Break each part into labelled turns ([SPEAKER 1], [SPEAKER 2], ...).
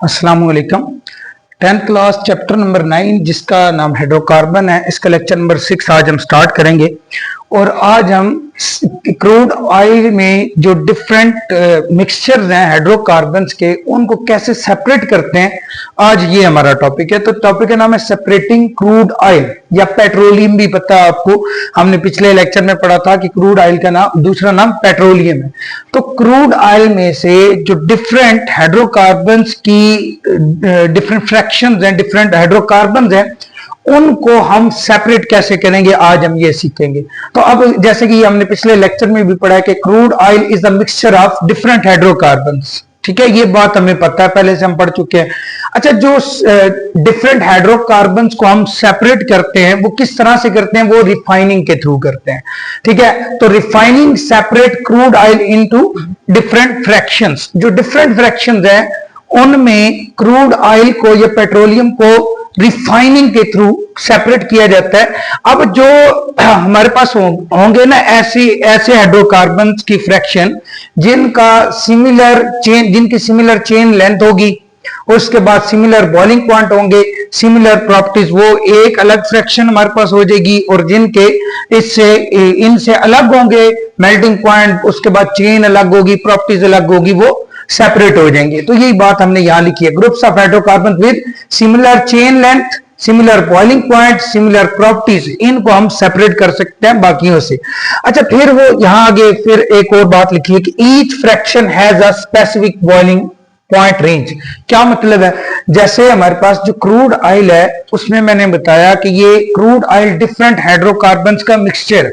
[SPEAKER 1] अस्सलाम वालेकुम। 10th class chapter number 9 जिसका नाम हाइड्रोकार्बन है, इसका लेक्चर नंबर 6 आज हम स्टार्ट करेंगे। और आज हम क्रूड ऑयल में जो डिफरेंट मिक्सचर्स हैं हाइड्रोकार्बन्स के, उनको कैसे सेपरेट करते हैं, आज ये हमारा टॉपिक है। तो टॉपिक का नाम है सेपरेटिंग क्रूड ऑयल या पेट्रोलियम भी पता है आपको, हमने पिछले लेक्चर में पढ़ा था कि क्रूड ऑयल का नाम दूसरा नाम पेट्रोलियम है। तो क्रूड ऑयल में से जो डिफरेंट हाइड्रोकार्बन्स की डिफरेंट फ्रैक्शंस हैं, डिफरेंट हाइड्रोकार्बन्स हैं, उनको हम सेपरेट कैसे करेंगे, आज हम ये सीखेंगे। तो अब जैसे कि हमने पिछले लेक्चर में भी पढ़ा है कि crude oil is the mixture of different hydrocarbons. ठीक है, ये बात हमें पता है, पहले से हम पढ़ चुके हैं। अच्छा, जो डिफरेंट हाइड्रोकार्बन्स को हम सेपरेट करते हैं वो किस तरह से करते हैं, वो रिफाइनिंग के थ्रू करते हैं। ठीक है, तो refining separate crude oil into different fractions. जो डिफरेंट फ्रैक्शंस हैं उनमें क्रूड ऑयल को या पेट्रोलियम को रिफाइनिंग के थ्रू सेपरेट किया जाता है। अब जो हमारे पास होंगे ना ऐसे हाइड्रोकार्बन्स की फ्रैक्शन जिनका जिनकी सिमिलर चेन लेंथ होगी, उसके बाद सिमिलर बॉइलिंग पॉइंट होंगे, सिमिलर प्रॉपर्टीज, वो एक अलग फ्रैक्शन हमारे पास हो जाएगी। और जिनके इनसे अलग होंगे मेल्टिंग पॉइंट, उसके बाद चेन अलग होगी, प्रॉपर्टीज अलग होगी, वो सेपरेट हो जाएंगे। तो यही बात हमने यहां लिखी है, groups of hydrocarbon with similar chain length, similar boiling point, similar properties, इनको हम सेपरेट कर सकते हैं बाकियों से। अच्छा, फिर वो यहां आगे फिर एक और बात लिखी है कि each fraction has a specific boiling point range. क्या मतलब है, जैसे हमारे पास जो क्रूड ऑयल है उसमें मैंने बताया कि ये क्रूड ऑयल डिफरेंट हाइड्रोकार्बन्स का मिक्सचर है।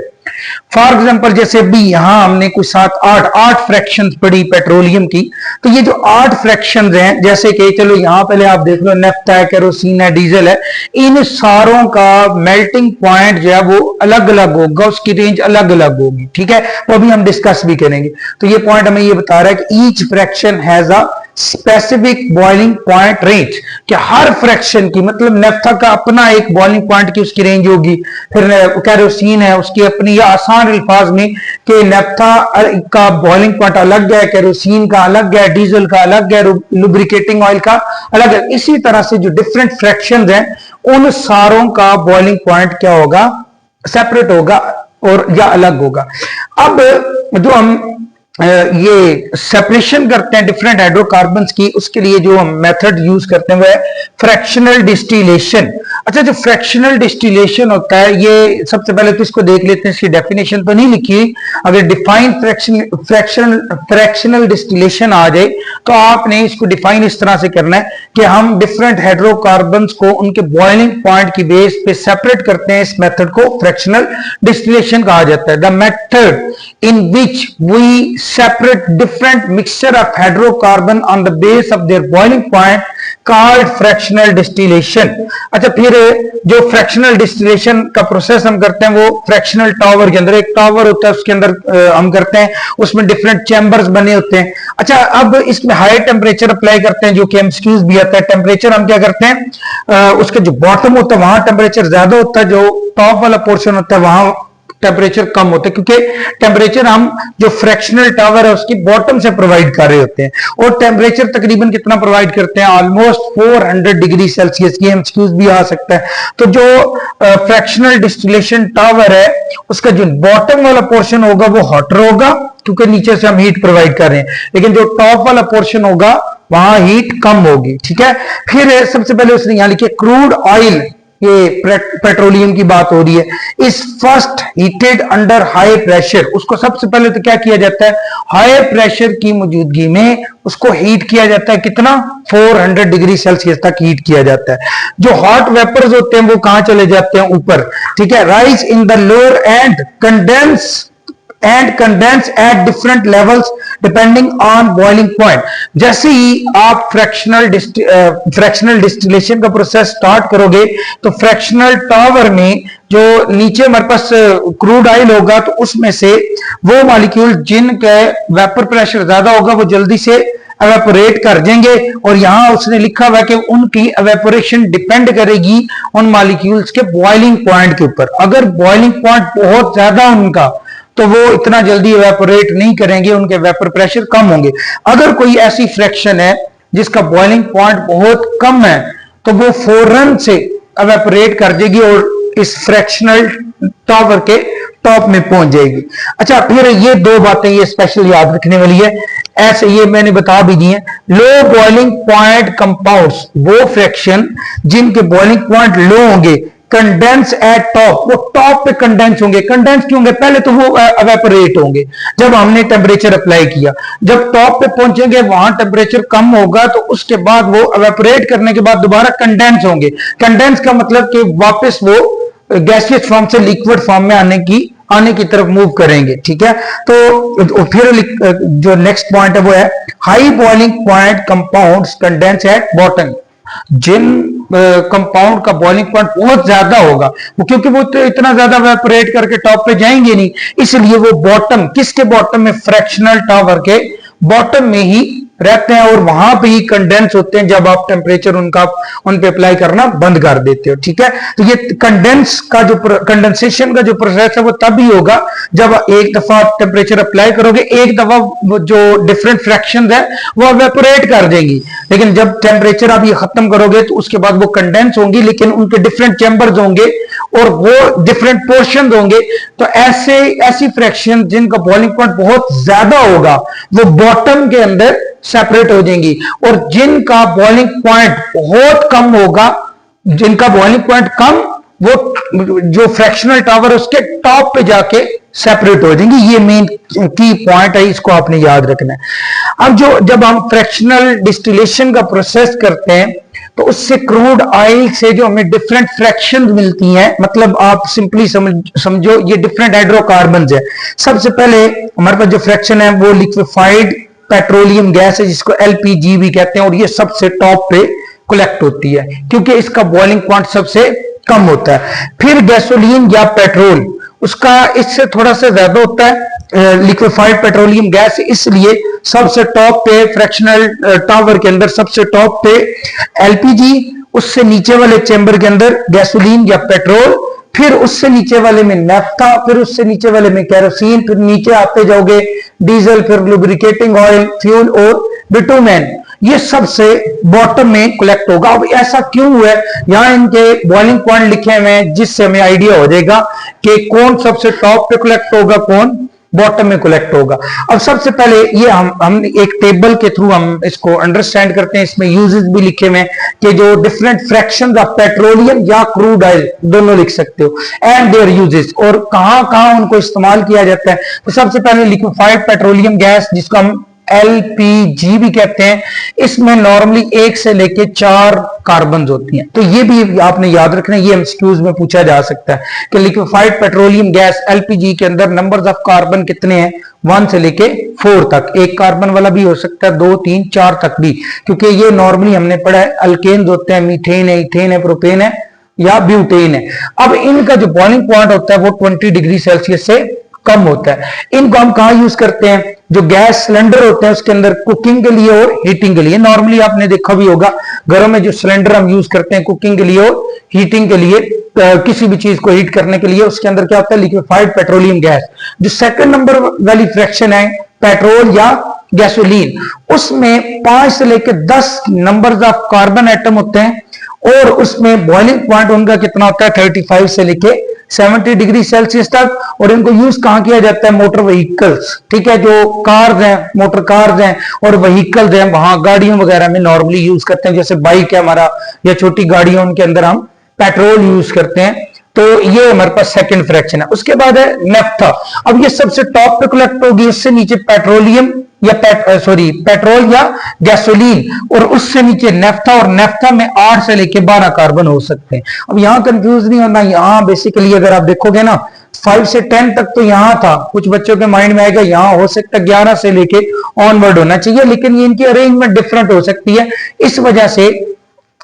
[SPEAKER 1] फॉर एग्जाम्पल जैसे अभी यहां हमने कुछ 7-8 फ्रैक्शंस पढ़ी पेट्रोलियम की, तो ये जो 8 फ्रैक्शंस हैं, जैसे कि चलो यहां पहले आप देख लो, नेफ्था है, केरोसिन है, डीजल है, इन सारों का मेल्टिंग पॉइंट जो है वो अलग अलग होगा, उसकी रेंज अलग अलग होगी। ठीक है, वो अभी हम डिस्कस भी करेंगे। तो ये पॉइंट हमें ये बता रहा है कि each fraction has a specific boiling point range, कि हर फ्रैक्शन की मतलब नेफ्था का अपना एक बॉइलिंग पॉइंट की उसकी रेंज होगी, फिर केरोसिन है उसकी अपनी, या आसान अल्फाज में कि नेफ्था का बॉइलिंग पॉइंट अलग है, केरोसिन का अलग है, डीजल का अलग है, लुब्रिकेटिंग ऑयल का अलग है। इसी तरह से जो डिफरेंट फ्रैक्शंस हैं उन सारों का बॉइलिंग पॉइंट क्या होगा, सेपरेट होगा और या अलग होगा। अब जो हम ये सेपरेशन करते हैं डिफरेंट हाइड्रोकार्बन्स की, उसके लिए जो हम मेथड यूज करते हैं वो है फ्रैक्शनल डिस्टिलेशन। अच्छा, जो फ्रैक्शनल डिस्टिलेशन होता है, ये सबसे पहले तो इसको देख लेते हैं, इसकी डेफिनेशन तो नहीं लिखी। अगर डिफाइन फ्रैक्शनल डिस्टिलेशन आ जाए तो आपने इसको डिफाइन इस तरह से करना है कि हम डिफरेंट हाइड्रोकार्बन्स को उनके बॉइलिंग पॉइंट की बेस पे सेपरेट करते हैं। इस मेथड को फ्रैक्शनल डिस्टिलेशन कहा जाता है। The method in which we separate different mixture of hydrocarbon on the base of their boiling point called fractional distillation। अच्छा, फिर जो फ्रैक्शनल डिस्टिलेशन का प्रोसेस हम करते हैं वो फ्रैक्शनल टावर के अंदर, एक टावर होता है उसके अंदर हम करते हैं, उसमें डिफरेंट चैम्बर्स बने होते हैं। अच्छा, अब इसमें हाई टेम्परेचर अप्लाई करते हैं, जो कि एमसीक्यूज भी आता है। टेम्परेचर हम क्या करते हैं, उसका जो बॉटम होता है वहां टेम्परेचर ज्यादा होता है, जो टॉप वाला पोर्शन होता है वहां टेम्परेचर कम होता है, क्योंकि टेम्परेचर हम जो फ्रैक्शनल टावर है उसकी बॉटम से प्रोवाइड कर रहे होते हैं। और टेम्परेचर तकरीबन कितना प्रोवाइड करते हैं, ऑलमोस्ट 400 डिग्री सेल्सियस की एमसीक्यूज भी आ सकता है। तो जो फ्रैक्शनल डिस्टिलेशन टावर है उसका जो बॉटम वाला पोर्शन होगा वो हॉटर होगा, क्योंकि नीचे से हम हीट प्रोवाइड कर रहे हैं, लेकिन जो टॉप वाला पोर्शन होगा वहां हीट कम होगी। ठीक है, फिर सबसे पहले उसने यहां लिखे क्रूड ऑयल, ये पेट्रोलियम की बात हो रही है, इस first heated under high pressure. उसको सबसे पहले तो क्या किया जाता है, हाई प्रेशर की मौजूदगी में उसको हीट किया जाता है। कितना, 400 डिग्री सेल्सियस तक हीट किया जाता है। जो हॉट वेपर्स होते हैं वो कहां चले जाते हैं, ऊपर। ठीक है, rise in the lower and condense at different levels depending on boiling point। जैसे ही आप फ्रैक्शनल डिस्टिलेशन का प्रोसेस स्टार्ट करोगे तो फ्रैक्शनल टावर में जो नीचे हमारे पास क्रूड ऑयल होगा, तो उसमें से वो मॉलिक्यूल जिनके वेपर प्रेशर ज्यादा होगा वो जल्दी से एवेपोरेट कर जाएंगे। और यहां उसने लिखा हुआ है कि उनकी एवेपोरेशन डिपेंड करेगी उन मॉलिक्यूल्स के बॉइलिंग पॉइंट के ऊपर। अगर बॉइलिंग पॉइंट बहुत ज्यादा उनका तो वो इतना जल्दी इवेपोरेट नहीं करेंगे, उनके वेपर प्रेशर कम होंगे। अगर कोई ऐसी फ्रैक्शन है जिसका बॉइलिंग पॉइंट बहुत कम है, तो वो फौरन से एवेपोरेट कर देगी और इस फ्रैक्शनल टावर के टॉप में पहुंच जाएगी। अच्छा, फिर ये दो बातें ये स्पेशल याद रखने वाली है, ऐसे ये मैंने बता भी दी है। लो बॉइलिंग पॉइंट कंपाउंड्स वो फ्रैक्शन जिनके बॉइलिंग पॉइंट लो होंगे, कंडेंस एट टॉप, वो टॉप पे कंडेंस होंगे। कंडेंस क्यों होंगे? पहले तो वो एवेपोरेट होंगे जब हमने टेम्परेचर अप्लाई किया, जब टॉप पे पहुंचेंगे वहां टेम्परेचर कम होगा, तो उसके बाद वो एवेपोरेट करने के बाद दोबारा कंडेंस होंगे। कंडेंस का मतलब कि वापस वो गैसियस फॉर्म से लिक्विड फॉर्म में आने की तरफ मूव करेंगे। ठीक है, तो फिर जो नेक्स्ट पॉइंट है वो है high boiling point compounds condense at bottom. जिन कंपाउंड का बॉइलिंग पॉइंट बहुत ज्यादा होगा, वो क्योंकि वो तो इतना ज्यादा वेपोरेट करके टॉप पे जाएंगे नहीं, इसलिए वो बॉटम, किसके बॉटम में? फ्रैक्शनल टावर के बॉटम में ही रहते हैं और वहां पे ही कंडेंस होते हैं जब आप टेम्परेचर उन पे अप्लाई करना बंद कर देते हो। ठीक है, तो ये कंडेंसेशन का जो प्रोसेस है वो तब ही होगा जब एक दफा टेम्परेचर अप्लाई करोगे, एक दफा जो डिफरेंट फ्रैक्शंस है वो एवेपोरेट कर देंगी, लेकिन जब टेम्परेचर आप ये खत्म करोगे तो उसके बाद वो कंडेंस होंगी, लेकिन उनके डिफरेंट चैम्बर्स होंगे और वो डिफरेंट पोर्शन होंगे। तो ऐसी फ्रैक्शन जिनका बॉइलिंग पॉइंट बहुत ज्यादा होगा वो बॉटम के अंदर सेपरेट हो जाएंगी, और जिनका बॉइलिंग पॉइंट बहुत कम होगा, जिनका बॉइलिंग पॉइंट कम, वो जो फ्रैक्शनल टावर है उसके टॉप पे जाके सेपरेट हो जाएंगी। ये मेन की पॉइंट है, इसको आपने याद रखना है। अब जब हम फ्रैक्शनल डिस्टिलेशन का प्रोसेस करते हैं तो उससे क्रूड ऑयल से जो हमें डिफरेंट फ्रैक्शन मिलती हैं, मतलब आप सिंपली समझो ये डिफरेंट हाइड्रोकार्बन है। सबसे पहले हमारे पास जो फ्रैक्शन है वो लिक्विफाइड पेट्रोलियम गैस है, जिसको एलपीजी भी कहते हैं, और ये सबसे टॉप पे कलेक्ट होती है क्योंकि इसका बॉइलिंग पॉइंट सबसे कम होता है। फिर गैसोलीन या पेट्रोल, उसका इससे थोड़ा सा ज्यादा होता है लिक्विफाइड पेट्रोलियम गैस, इसलिए सबसे टॉप पे फ्रैक्शनल टावर के अंदर सबसे टॉप पे एलपीजी, उससे नीचे वाले चेंबर के अंदर गैसोलीन या पेट्रोल, फिर उससे नीचे वाले में नेफ्था, फिर उससे नीचे वाले में केरोसिन, फिर नीचे आते जाओगे डीजल, फिर लुब्रिकेटिंग ऑयल, फ्यूल और बिटुमेन। ये सबसे बॉटम में कलेक्ट होगा। अब ऐसा क्यों हुआ है? यहां इनके बॉइलिंग पॉइंट लिखे हुए हैं जिससे हमें आइडिया हो जाएगा कि कौन सबसे टॉप पे कलेक्ट होगा, कौन बॉटम में कलेक्ट होगा। अब सबसे पहले ये हम एक टेबल के थ्रू हम इसको अंडरस्टैंड करते हैं। इसमें यूजेस भी लिखे हुए हैं कि जो डिफरेंट फ्रैक्शंस ऑफ पेट्रोलियम या क्रूड ऑयल दोनों लिख सकते हो, एंड देयर यूजेस, और कहां कहां उनको इस्तेमाल किया जाता है। तो सबसे पहले लिक्विफाइड पेट्रोलियम गैस, जिसको हम एलपीजी भी कहते हैं, इसमें नॉर्मली 1 से लेके 4 कार्बन होती हैं। तो ये भी आपने याद रखना है, ये एमसीक्यूज में पूछा जा सकता है कि लिक्विफाइड पेट्रोलियम गैस एलपीजी के अंदर नंबर्स ऑफ कार्बन कितने हैं, 1 से लेके 4 तक। एक कार्बन वाला भी हो सकता है, 2, 3, 4 तक भी, क्योंकि ये नॉर्मली हमने पढ़ा है अल्केन्स होते हैं, मीथेन है, इथेन है, प्रोपेन है या ब्यूटेन है। अब इनका जो बॉइलिंग पॉइंट होता है वो 20 डिग्री सेल्सियस से कम होता है। इनको हम कहां यूज करते हैं? जो गैस सिलेंडर होते हैं उसके अंदर कुकिंग के लिए और हीटिंग के लिए। नॉर्मली आपने देखा भी होगा घरों में जो सिलेंडर हम यूज करते हैं कुकिंग के लिए और हीटिंग के लिए, किसी भी चीज को हीट करने के लिए, उसके अंदर क्या होता है? Liquefied petroleum gas. जो सेकंड नंबर वाली फ्रैक्शन है पेट्रोल या गैसोलीन, उसमें 5 से लेकर 10 नंबर्स ऑफ कार्बन एटम होते हैं, और उसमें बॉइलिंग पॉइंट उनका कितना होता है? 35 से लेके 70 डिग्री सेल्सियस तक। और इनको यूज कहां किया जाता है? मोटर व्हीकल्स, ठीक है, जो कार्स हैं, मोटर कार्स हैं और व्हीकल्स हैं, वहां गाड़ियों वगैरह में नॉर्मली यूज करते हैं। जैसे बाइक है हमारा या छोटी गाड़ियों, उनके अंदर हम पेट्रोल यूज करते हैं। तो ये हमारे पास सेकंड फ्रैक्शन है। उसके बाद है नेफ्था। अब ये सबसे टॉप पे कलेक्ट होगी, इससे नीचे पेट्रोलियम या पेट्रोल या गैसोलीन, और उससे नीचे नेफ्था, और नेफ्था में 8 से लेके 12 कार्बन हो सकते हैं। अब यहां कंफ्यूज नहीं होना, यहां बेसिकली अगर आप देखोगे ना 5 से 10 तक तो यहां था, कुछ बच्चों के माइंड में आएगा यहां हो सकता है 11 से लेके ऑनवर्ड होना चाहिए, लेकिन ये इनकी अरेंजमेंट डिफरेंट हो सकती है, इस वजह से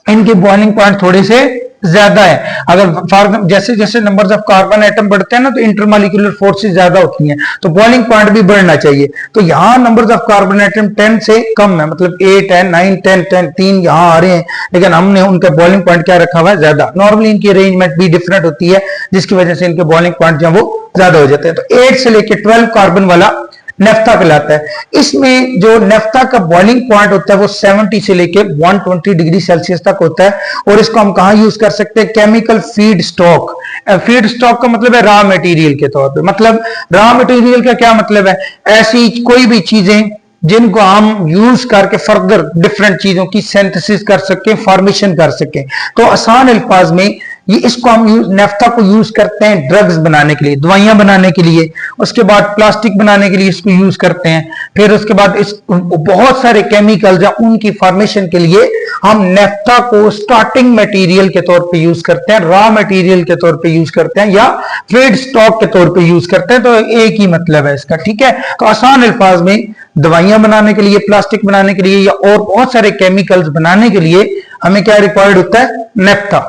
[SPEAKER 1] इनके बॉइलिंग पॉइंट थोड़े से ज्यादा है। अगर जैसे जैसे नंबर्स ऑफ कार्बन एटम बढ़ते हैं ना तो इंटरमॉलिक्यूलर फोर्सेस ज्यादा होती हैं, तो बॉइलिंग पॉइंट भी बढ़ना चाहिए। तो यहां नंबर्स ऑफ कार्बन एटम 10 से कम है, मतलब 8 है, 9, 10, 3 यहां आ रहे हैं, लेकिन हमने उनका बॉइलिंग पॉइंट क्या रखा हुआ है? ज्यादा। नॉर्मली इनकी अरेंजमेंट भी डिफरेंट होती है, जिसकी वजह से इनके बॉइलिंग पॉइंट जो वो ज्यादा हो जाते हैं। तो 8 से लेके 12 कार्बन वाला नेफ्था कहलाता है। इसमें जो नेफ्था का बॉइलिंग पॉइंट होता है वो 70 से लेके 120 डिग्री सेल्सियस तक होता है। और इसको हम कहां यूज कर सकते हैं? Chemical feed stock. Feed stock का मतलब है रॉ मटेरियल के तौर पे। मतलब रॉ मटेरियल का क्या मतलब है? ऐसी कोई भी चीजें जिनको हम यूज करके फर्दर डिफरेंट चीजों की सिंथेसिस कर सकें, फॉर्मेशन कर सकें। तो आसान अल्फाज में ये इसको हम नेफ्था को यूज करते हैं ड्रग्स बनाने के लिए, दवाइयां बनाने के लिए, उसके बाद प्लास्टिक बनाने के लिए इसको यूज करते हैं, फिर उसके बाद इस बहुत सारे केमिकल्स हैं उनकी फॉर्मेशन के लिए हम नेफ्था को स्टार्टिंग मटेरियल के तौर पे यूज करते हैं, रॉ मटेरियल के तौर पे यूज करते हैं या फीड स्टॉक के तौर पे यूज करते हैं। तो एक ही मतलब है इसका, ठीक है। तो आसान अल्फाज में दवाइयां बनाने के लिए, प्लास्टिक बनाने के लिए या और बहुत सारे केमिकल्स बनाने के लिए हमें क्या रिक्वायर्ड होता है? नेफ्था।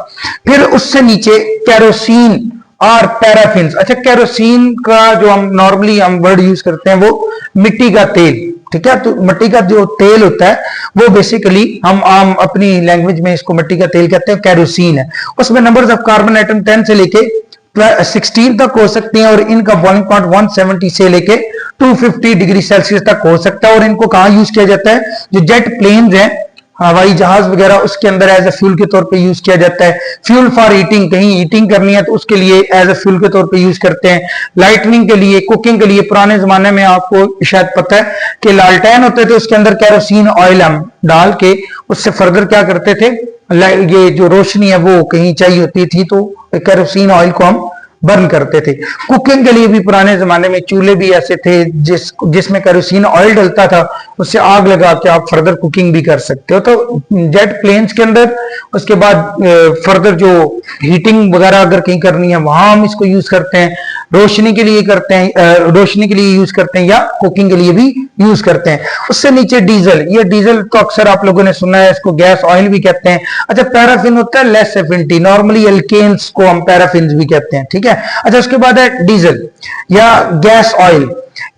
[SPEAKER 1] फिर उससे नीचे केरोसिन और पैराफिन। अच्छा, केरोसिन का जो हम नॉर्मली वर्ड यूज करते हैं वो मिट्टी का तेल, ठीक है। तो मिट्टी का जो तेल होता है वो बेसिकली हम आम अपनी लैंग्वेज में इसको मिट्टी का तेल कहते हैं, केरोसिन है। उसमें नंबर्स ऑफ कार्बन एटम 10 से लेके 16 तक हो सकती हैं और इनका बॉइलिंग पॉइंट 170 से लेके 250 डिग्री सेल्सियस तक हो सकता है। और इनको कहां यूज किया जाता है? जो जेट प्लेन्स हैं, हवाई जहाज वगैरह, उसके अंदर एज ए फ्यूल के तौर पे यूज किया जाता है। फ्यूल फॉर हीटिंग, कहीं हीटिंग करनी है तो उसके लिए एज ए फ्यूल के तौर पे यूज करते हैं। लाइटनिंग के लिए, कुकिंग के लिए, पुराने जमाने में आपको शायद पता है कि लालटेन होते थे उसके अंदर केरोसिन ऑयल हम डाल के उससे फर्दर क्या करते थे, ये जो रोशनी है वो कहीं चाहिए होती थी तो केरोसिन ऑयल को हम बर्न करते थे। कुकिंग के लिए भी पुराने जमाने में चूल्हे भी ऐसे थे जिसमें केरोसिन ऑयल डलता था, उससे आग लगा के आप फर्दर कुकिंग भी कर सकते हो। तो जेट प्लेन्स के अंदर उसके बाद फर्दर जो हीटिंग वगैरह अगर कहीं करनी है वहां हम इसको यूज करते हैं, रोशनी के लिए करते हैं, रोशनी के लिए यूज करते हैं या कुकिंग के लिए भी यूज करते हैं। उससे नीचे डीजल, ये डीजल तो अक्सर आप लोगों ने सुना है, इसको गैस ऑयल भी कहते हैं। अच्छा, पैराफिन होता है लेस एफिनिटी, नॉर्मली एल्केन्स को हम पैराफिन भी कहते हैं, ठीक है। अच्छा, उसके बाद है डीजल या गैस ऑयल।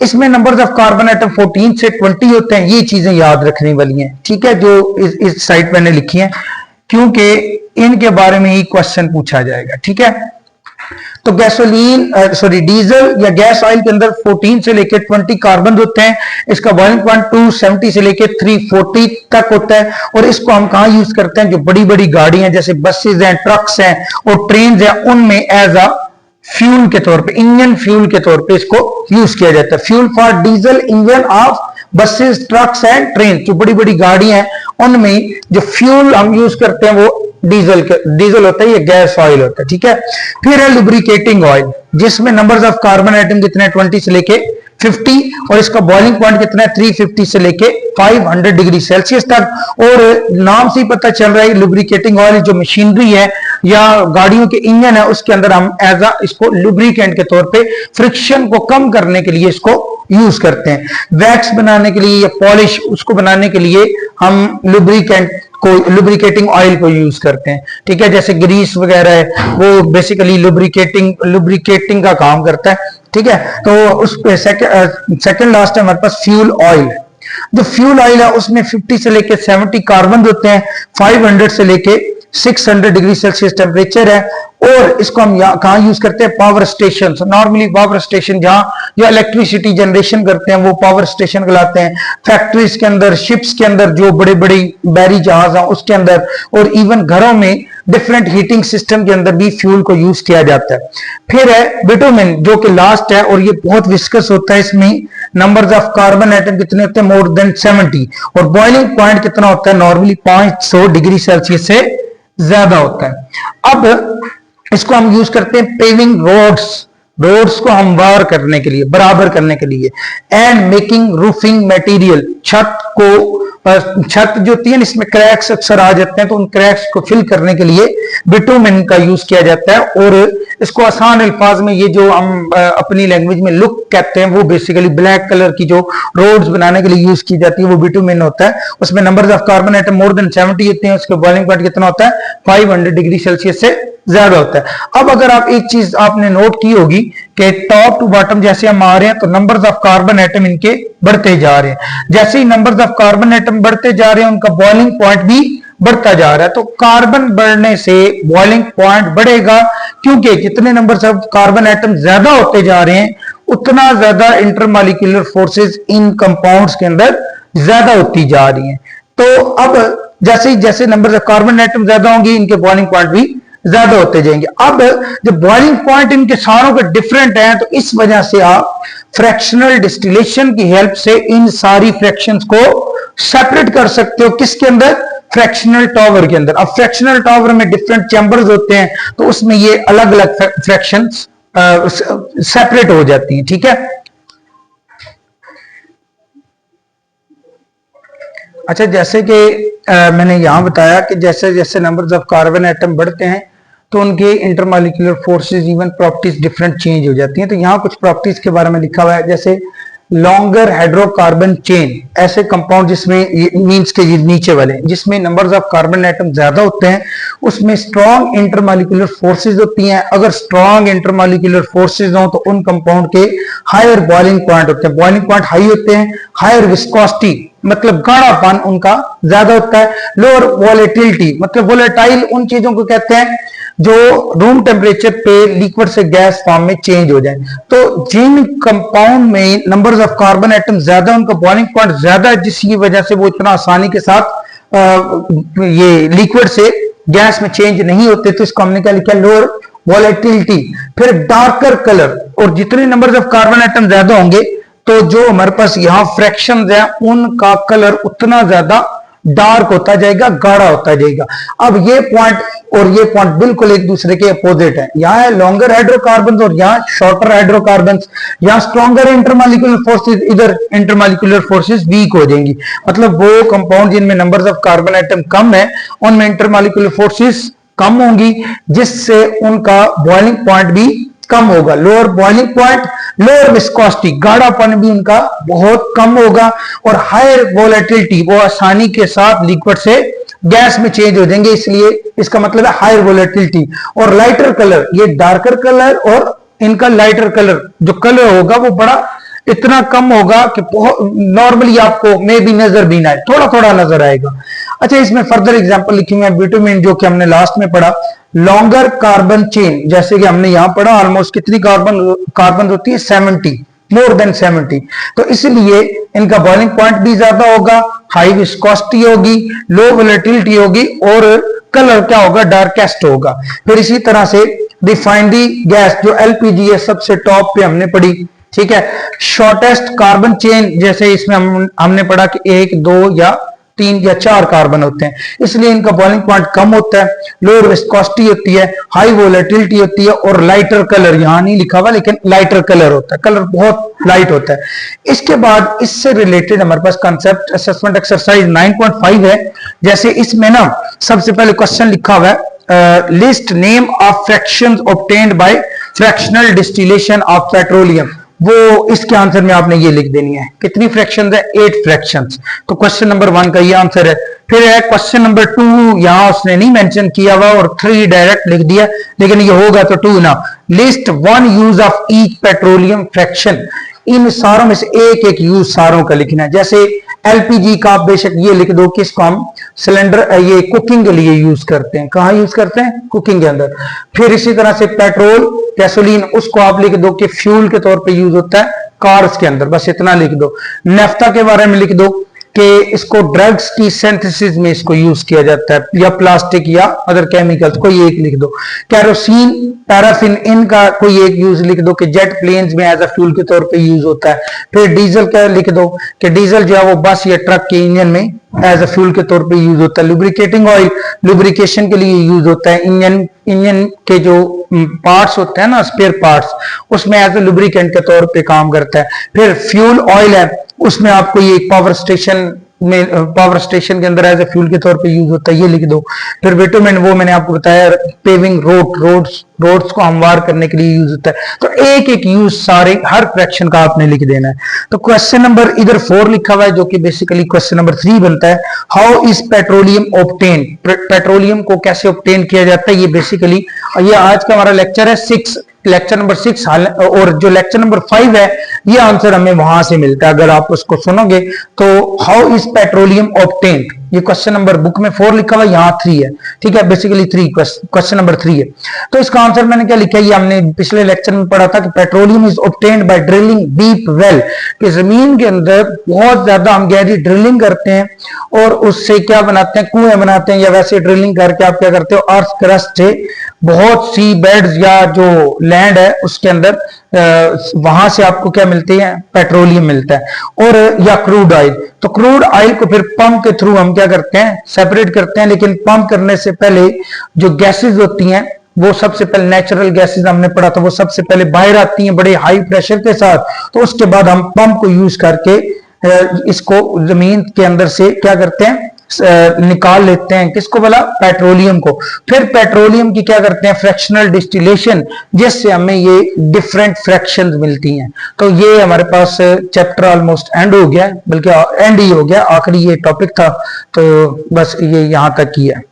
[SPEAKER 1] इसमें नंबर्स ऑफ कार्बन एटम 14 से 20 होते हैं। ये चीजें याद रखने वाली हैं, ठीक है, जो इस साइड मैंने लिखी हैं, क्योंकि इनके बारे में ही क्वेश्चन पूछा जाएगा, ठीक है। तो डीजल या गैस ऑयल के अंदर 14 से लेकर 20 कार्बन होते हैं। इसका बॉइलिंग पॉइंट 270 से लेकर 340 तक होता है। और इसको हम कहां यूज करते हैं? जो बड़ी बड़ी गाड़ियां जैसे बसेस हैं, ट्रक्स हैं और ट्रेन हैं, उनमें एज अ फ्यूल के तौर पे, इंजन फ्यूल के तौर पे इसको यूज किया जाता है। Fuel for diesel engine of buses, trucks and train. जो बड़ी बड़ी गाड़ियां हैं उनमें जो फ्यूल हम यूज करते हैं वो डीजल होता है, ये गैस ऑयल होता है, ठीक है। फिर है लुब्रिकेटिंग ऑयल, जिसमें नंबर्स ऑफ कार्बन आइटम कितने हैं? 20 से लेके 50। और इसका बॉइलिंग पॉइंट कितना है? 350 से लेके 500 डिग्री सेल्सियस तक। और नाम से ही पता चल रहा है लुब्रिकेटिंग ऑयल जो मशीनरी है या गाड़ियों के इंजन है उसके अंदर हम एज अ इसको लुब्रिकेंट के तौर पे फ्रिक्शन को कम करने के लिए इसको यूज करते हैं। वैक्स बनाने के लिए या पॉलिश उसको बनाने के लिए हम लुब्रिकेटिंग ऑयल को यूज करते हैं, ठीक है। जैसे ग्रीस वगैरह है वो बेसिकली लुब्रिकेटिंग का काम करता है, ठीक है। तो उस सेकंड लास्ट है हमारे पास फ्यूल ऑयल। जो फ्यूल ऑयल है उसमें 50 से लेके 70 कार्बन होते हैं, 500 से लेके 600 डिग्री सेल्सियस टेम्परेचर है। और इसको हम कहां यूज करते हैं? Power station. Normally power station जहां जो इलेक्ट्रिसिटी जनरेशन करते हैं वो पावर स्टेशन कहलाते हैं। फैक्ट्रीज के अंदर, शिप्स के अंदर, जो बड़े बड़े बैरी जहाज हैं उसके अंदर, और इवन घरों में डिफरेंट हीटिंग सिस्टम के अंदर भी फ्यूल को यूज किया जाता है। फिर है बिटुमेन जो कि लास्ट है और ये बहुत विस्कस होता है। इसमें नंबर्स ऑफ कार्बन एटम कितने होते हैं? More than 70। और बॉइलिंग पॉइंट कितना होता है? नॉर्मली 500 डिग्री सेल्सियस से ज्यादा होता है। अब इसको हम यूज करते हैं पेविंग रोड्स को हमवार करने के लिए, बराबर करने के लिए। एंड मेकिंग रूफिंग मटेरियल, छत जो होती है इसमें क्रैक्स अक्सर आ जाते हैं तो उन क्रैक्स को फिल करने के लिए बिटुमेन का यूज किया जाता है। और इसको आसान अल्फाज में ये जो हम अपनी लैंग्वेज में लुक कहते हैं वो बेसिकली ब्लैक कलर की जो रोड्स बनाने के लिए यूज की जाती है वो बिटुमेन होता है। उसमें numbers of carbon atom more than 70 होते हैं। उसके बॉइलिंग पॉइंट कितना होता है? 500 डिग्री सेल्सियस से ज्यादा होता है। अब अगर आप एक चीज आपने नोट की होगी कि टॉप टू बॉटम जैसे हम आ रहे हैं तो नंबर्स ऑफ कार्बन एटम इनके बढ़ते जा रहे हैं। जैसे ही नंबर्स ऑफ कार्बन एटम बढ़ते जा रहे हैं उनका बॉइलिंग पॉइंट भी बढ़ता जा रहा है। तो कार्बन बढ़ने से बॉइलिंग पॉइंट बढ़ेगा, क्योंकि जितने नंबर्स ऑफ कार्बन एटम ज्यादा होते जा रहे हैं उतना ज्यादा इंटरमॉलिक्यूलर फोर्सेस इन कंपाउंड्स के अंदर ज्यादा होती जा रही हैं। तो अब जैसे जैसे नंबर ऑफ कार्बन एटम ज्यादा होंगे, इनके बॉइलिंग पॉइंट भी ज्यादा होते जाएंगे। अब जब बॉइलिंग पॉइंट इनके सारों के डिफरेंट हैं, तो इस वजह से आप फ्रैक्शनल डिस्टिलेशन की हेल्प से इन सारी फ्रैक्शंस को सेपरेट कर सकते हो। किसके अंदर? फ्रैक्शनल टॉवर के अंदर। अब फ्रैक्शनल टॉवर में डिफरेंट चैम्बर्स होते हैं, तो उसमें ये अलग अलग फ्रैक्शंस सेपरेट हो जाती हैं। ठीक है, अच्छा, जैसे कि मैंने यहां बताया कि जैसे जैसे नंबर्स ऑफ कार्बन एटम बढ़ते हैं तो उनके intermolecular forces even properties different change हो जाती हैं। तो यहाँ कुछ प्रॉपर्टीज के बारे में लिखा हुआ है, जैसे लॉन्गर हाइड्रोकार्बन चेन, ऐसे कंपाउंड जिसमें मींस के नीचे वाले जिसमें नंबर्स ऑफ कार्बन एटम ज्यादा होते हैं, उसमें स्ट्रॉन्ग इंटरमॉलिक्यूलर फोर्सेज होती हैं। अगर स्ट्रॉन्ग इंटरमॉलिक्यूलर फोर्सेज हो तो उन कंपाउंड के हायर बॉइलिंग पॉइंट होते हैं, बॉइलिंग पॉइंट हाई होते हैं, हायर विस्कोसिटी मतलब गाढ़ापन उनका ज्यादा होता है, लोअर वॉलेटिलिटी मतलब वोलेटाइल उन चीजों को कहते हैं जो रूम टेम्परेचर पे लिक्विड से गैस फॉर्म में चेंज हो जाए। तो जिन कंपाउंड में नंबर्स ऑफ कार्बन एटम ज्यादा, उनका बॉइलिंग पॉइंट ज्यादा है, जिसकी वजह से वो इतना आसानी के साथ ये लिक्विड से गैस में चेंज नहीं होते, तो इसको हमने क्या लिखा? Lower volatility. फिर डार्कर कलर, और जितने नंबर्स ऑफ कार्बन एटम ज्यादा होंगे तो जो हमारे पास यहाँ फ्रैक्शंस हैं उनका कलर उतना ज्यादा डार्क होता जाएगा, गाढ़ा होता जाएगा। अब ये पॉइंट और ये पॉइंट बिल्कुल एक दूसरे के अपोजिट है। यहाँ है लॉन्गर हाइड्रोकार्बन और यहाँ शॉर्टर हाइड्रोकार्बन। यहाँ स्ट्रॉन्गर इंटरमॉलिक्यूलर फोर्सेस, इधर इंटरमॉलिक्यूलर फोर्सेस वीक हो जाएंगी। मतलब वो कंपाउंड जिनमें नंबर्स ऑफ कार्बन आइटम कम है उनमें इंटरमॉलिक्यूलर फोर्सेस कम होंगी, जिससे उनका बॉइलिंग पॉइंट भी कम होगा। Lower boiling point, lower viscosity, गाढ़ापन भी उनका बहुत कम होगा, और हायर वोलेटिलिटी, वो आसानी के साथ लिक्विड से गैस में चेंज हो जाएंगे, इसलिए इसका मतलब है हायर वोलेटिलिटी। और लाइटर कलर, ये डार्कर कलर और इनका लाइटर कलर जो कलर होगा वो बड़ा इतना कम होगा कि नॉर्मली आपको मे भी नजर भी ना आए, थोड़ा थोड़ा नजर आएगा। अच्छा, इसमें फर्दर एग्जांपल लिखी हुई है विटामिन, जो कि हमने लास्ट में पढ़ा। लॉन्गर कार्बन चेन, जैसे कि हमने यहां पढ़ा, ऑलमोस्ट कितनी कार्बन होती है? 70, मोर देन 70। तो इसलिए इनका बॉइलिंग पॉइंट भी ज्यादा होगा, हाई विस्कोसिटी होगी, लो वोलेटिलिटी होगी, और कलर क्या होगा? डार्केस्ट होगा। फिर इसी तरह से रिफाइनरी गैस जो एलपीजी है, सबसे टॉप पे हमने पढ़ी। ठीक है, शॉर्टेस्ट कार्बन चेन, जैसे इसमें हमने पढ़ा कि 1, 2 या 3 या 4 कार्बन होते हैं, इसलिए इनका बॉइलिंग पॉइंट कम होता है, लोअर विस्कोसिटी होती है, हाई वोलेटिलिटी होती है, और लाइटर कलर, यहां नहीं लिखा हुआ लेकिन लाइटर कलर होता है, कलर बहुत लाइट होता है। इसके बाद इससे रिलेटेड हमारे पास कंसेप्ट असेसमेंट एक्सरसाइज 9.5 है। जैसे इसमें ना सबसे पहले क्वेश्चन लिखा हुआ है, list name of fractions obtained by fractional distillation of petroleum. वो इसके आंसर में आपने ये लिख देनी है। कितनी फ्रैक्शंस है? 8 फ्रैक्शंस। तो क्वेश्चन नंबर 1 का ये आंसर है। फिर है क्वेश्चन नंबर 2, यहां उसने नहीं मेंशन किया हुआ, और 3 डायरेक्ट लिख दिया, लेकिन ये होगा तो 2 ना। List 1 use of each petroleum fraction. इन सारों में से एक एक यूज सारों का लिखना है। जैसे एलपीजी का आप बेशक ये लिख दो कि इसको हम सिलेंडर, ये कुकिंग के लिए यूज करते हैं। कहां यूज करते हैं? कुकिंग के अंदर। फिर इसी तरह से पेट्रोल, गैसोलीन, उसको आप लिख दो कि फ्यूल के तौर पे यूज होता है कार्स के अंदर, बस इतना लिख दो। नेफ्ता के बारे में लिख दो कि इसको ड्रग्स की सिंथेसिस में इसको यूज किया जाता है, या प्लास्टिक या अदर केमिकल्स, कोई एक लिख दो। कैरोसिन, पैराफिन, इनका कोई एक यूज लिख दो कि जेट प्लेन्स में एज अ फ्यूल के तौर पे यूज होता है। फिर डीजल क्या लिख दो कि डीजल जो है वो बस या ट्रक के इंजन में एज अ फ्यूल के तौर पे यूज होता है। लुब्रिकेटिंग ऑयल लुब्रिकेशन के लिए यूज होता है। इंजन के जो पार्ट्स होते हैं ना, स्पेयर पार्ट्स, उसमें एज ए लुब्रिकेंट के तौर पे काम करता है। फिर फ्यूल ऑयल है, उसमें आपको ये पावर स्टेशन के अंदर एज ए फ्यूल के तौर पे यूज होता है, ये लिख दो। फिर विटामिन, वो मैंने आपको बताया, पेविंग रोड्स को हमवार करने के लिए यूज होता है। तो एक एक यूज सारे हर फ्रैक्शन का आपने लिख देना है। तो क्वेश्चन नंबर इधर 4 लिखा हुआ है, जो कि बेसिकली क्वेश्चन नंबर 3 बनता है। How is petroleum obtain? Petroleum को कैसे ऑब्टेन किया जाता है, ये बेसिकली ये आज का हमारा लेक्चर है 6, लेक्चर नंबर 6, और जो लेक्चर नंबर 5 है ये आंसर हमें वहां से मिलता है। अगर आप उसको सुनोगे तो हाउ इज पेट्रोलियम ऑब्टेन्ड, ये क्वेश्चन नंबर बुक में 4 लिखा हुआ, यहाँ 3 है, ठीक है, बेसिकली 3 क्वेश्चन नंबर 3 है। तो इसका आंसर मैंने क्या लिखा है, ये हमने पिछले लेक्चर में पढ़ा था कि petroleum is obtained by drilling deep well, कि जमीन के अंदर बहुत ज्यादा हम गहरी ड्रिलिंग करते हैं और उससे क्या बनाते हैं, कुएं बनाते हैं, या वैसे ड्रिलिंग करके आप क्या करते हो, अर्थ क्रस्ट से बहुत सी बेड्स या जो लैंड है उसके अंदर वहां से आपको क्या मिलते हैं, पेट्रोलियम मिलता है, और या क्रूड ऑयल। तो क्रूड ऑयल को फिर पंप के थ्रू हम क्या करते हैं, सेपरेट करते हैं, लेकिन पंप करने से पहले जो गैसेज होती हैं वो सबसे पहले नेचुरल गैसेज हमने पढ़ा था, वो सबसे पहले बाहर आती हैं बड़े हाई प्रेशर के साथ, तो उसके बाद हम पंप को यूज करके इसको जमीन के अंदर से क्या करते हैं, निकाल लेते हैं, किसको बोला, पेट्रोलियम को। फिर पेट्रोलियम की क्या करते हैं, फ्रैक्शनल डिस्टिलेशन, जिससे हमें ये डिफरेंट फ्रैक्शंस मिलती हैं। तो ये हमारे पास चैप्टर ऑलमोस्ट एंड हो गया, बल्कि एंड ही हो गया, आखिरी ये टॉपिक था, तो बस ये यहां तक ही है।